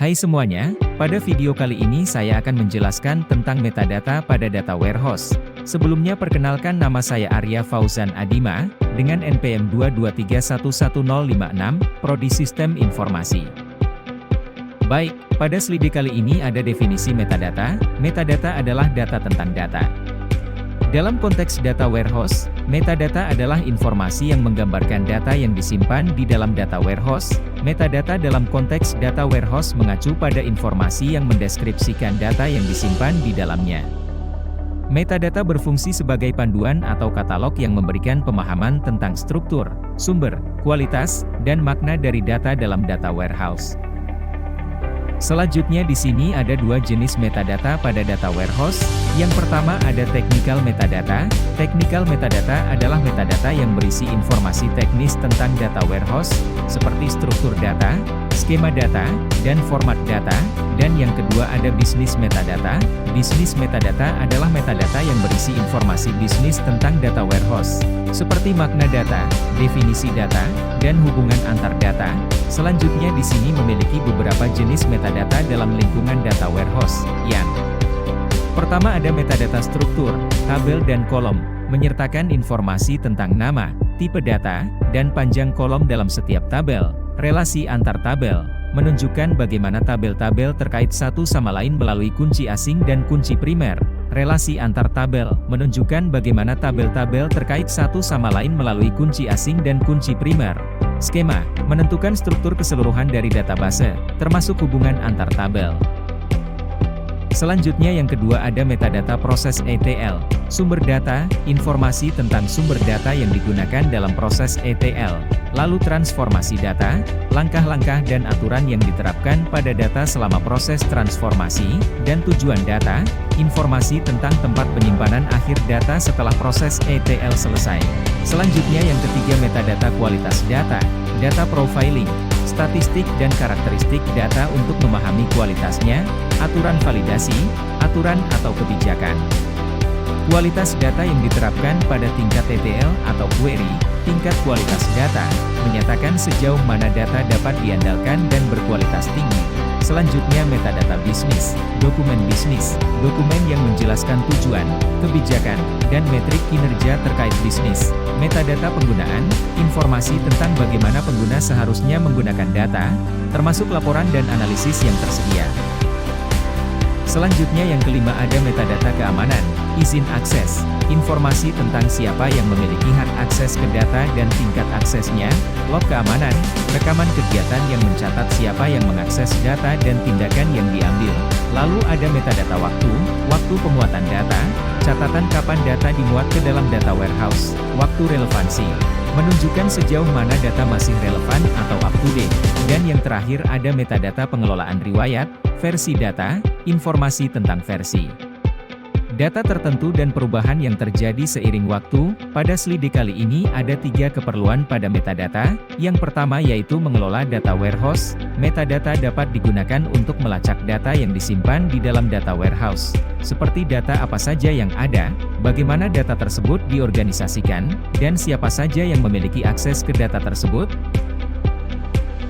Hai semuanya, pada video kali ini saya akan menjelaskan tentang metadata pada data warehouse. Sebelumnya perkenalkan, nama saya Arya Fauzan Adima, dengan NPM 223111056, Prodi Sistem Informasi. Baik, pada slide kali ini ada definisi metadata. Metadata adalah data tentang data. Dalam konteks data warehouse, metadata adalah informasi yang menggambarkan data yang disimpan di dalam data warehouse. Metadata dalam konteks data warehouse mengacu pada informasi yang mendeskripsikan data yang disimpan di dalamnya. Metadata berfungsi sebagai panduan atau katalog yang memberikan pemahaman tentang struktur, sumber, kualitas, dan makna dari data dalam data warehouse. Selanjutnya di sini ada dua jenis metadata pada data warehouse. Yang pertama ada technical metadata. Technical metadata adalah metadata yang berisi informasi teknis tentang data warehouse, seperti struktur data, skema data, dan format data. Dan yang kedua ada bisnis metadata. Bisnis metadata adalah metadata yang berisi informasi bisnis tentang data warehouse, seperti makna data, definisi data, dan hubungan antar data. Selanjutnya di sini memiliki beberapa jenis metadata dalam lingkungan data warehouse, yang pertama ada metadata struktur, tabel dan kolom, menyertakan informasi tentang nama, tipe data, dan panjang kolom dalam setiap tabel. Relasi antar tabel, menunjukkan bagaimana tabel-tabel terkait satu sama lain melalui kunci asing dan kunci primer. Relasi antar tabel, menunjukkan bagaimana tabel-tabel terkait satu sama lain melalui kunci asing dan kunci primer. Skema, menentukan struktur keseluruhan dari database, termasuk hubungan antar tabel. Selanjutnya yang kedua ada metadata proses ETL. Sumber data, informasi tentang sumber data yang digunakan dalam proses ETL. Lalu transformasi data, langkah-langkah dan aturan yang diterapkan pada data selama proses transformasi, dan tujuan data, informasi tentang tempat penyimpanan akhir data setelah proses ETL selesai. Selanjutnya yang ketiga metadata kualitas data, data profiling, statistik dan karakteristik data untuk memahami kualitasnya, aturan validasi, aturan atau kebijakan. Kualitas data yang diterapkan pada tingkat ETL atau query, tingkat kualitas data, menyatakan sejauh mana data dapat diandalkan dan berkualitas tinggi. Selanjutnya metadata bisnis, dokumen yang menjelaskan tujuan, kebijakan, dan metrik kinerja terkait bisnis. Metadata penggunaan, informasi tentang bagaimana pengguna seharusnya menggunakan data, termasuk laporan dan analisis yang tersedia. Selanjutnya yang kelima ada metadata keamanan, izin akses, informasi tentang siapa yang memiliki hak akses ke data dan tingkat aksesnya, log keamanan, rekaman kegiatan yang mencatat siapa yang mengakses data dan tindakan yang diambil. Lalu ada metadata waktu pemuatan data, catatan kapan data dimuat ke dalam data warehouse, waktu relevansi, menunjukkan sejauh mana data masih relevan atau up to date. Dan yang terakhir ada metadata pengelolaan riwayat, versi data, informasi tentang versi data tertentu dan perubahan yang terjadi seiring waktu. Pada slide kali ini ada tiga keperluan pada metadata. Yang pertama yaitu mengelola data warehouse. Metadata dapat digunakan untuk melacak data yang disimpan di dalam data warehouse, seperti data apa saja yang ada, bagaimana data tersebut diorganisasikan, dan siapa saja yang memiliki akses ke data tersebut.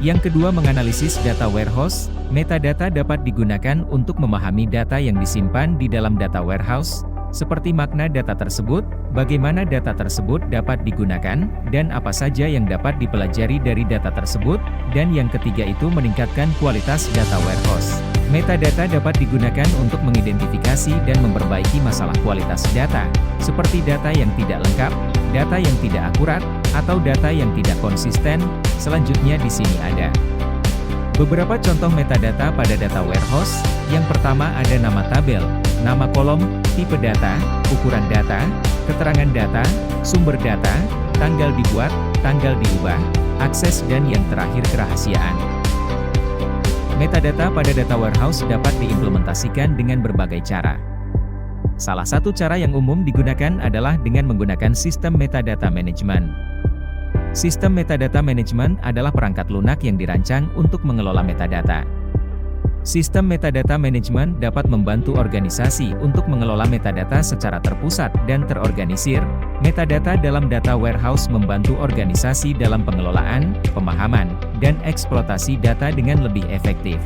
Yang kedua menganalisis data warehouse. Metadata dapat digunakan untuk memahami data yang disimpan di dalam data warehouse, seperti makna data tersebut, bagaimana data tersebut dapat digunakan, dan apa saja yang dapat dipelajari dari data tersebut. Dan yang ketiga itu meningkatkan kualitas data warehouse. Metadata dapat digunakan untuk mengidentifikasi dan memperbaiki masalah kualitas data, seperti data yang tidak lengkap, data yang tidak akurat, atau data yang tidak konsisten. Selanjutnya di sini ada beberapa contoh metadata pada data warehouse. Yang pertama ada nama tabel, nama kolom, tipe data, ukuran data, keterangan data, sumber data, tanggal dibuat, tanggal diubah, akses, dan yang terakhir kerahasiaan. Metadata pada data warehouse dapat diimplementasikan dengan berbagai cara. Salah satu cara yang umum digunakan adalah dengan menggunakan sistem metadata management. Sistem metadata management adalah perangkat lunak yang dirancang untuk mengelola metadata. Sistem metadata management dapat membantu organisasi untuk mengelola metadata secara terpusat dan terorganisir. Metadata dalam data warehouse membantu organisasi dalam pengelolaan, pemahaman, dan eksploitasi data dengan lebih efektif.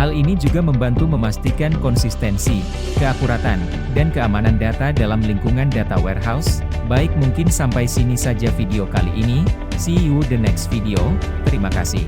Hal ini juga membantu memastikan konsistensi, keakuratan, dan keamanan data dalam lingkungan data warehouse. Baik, mungkin sampai sini saja video kali ini. See you the next video. Terima kasih.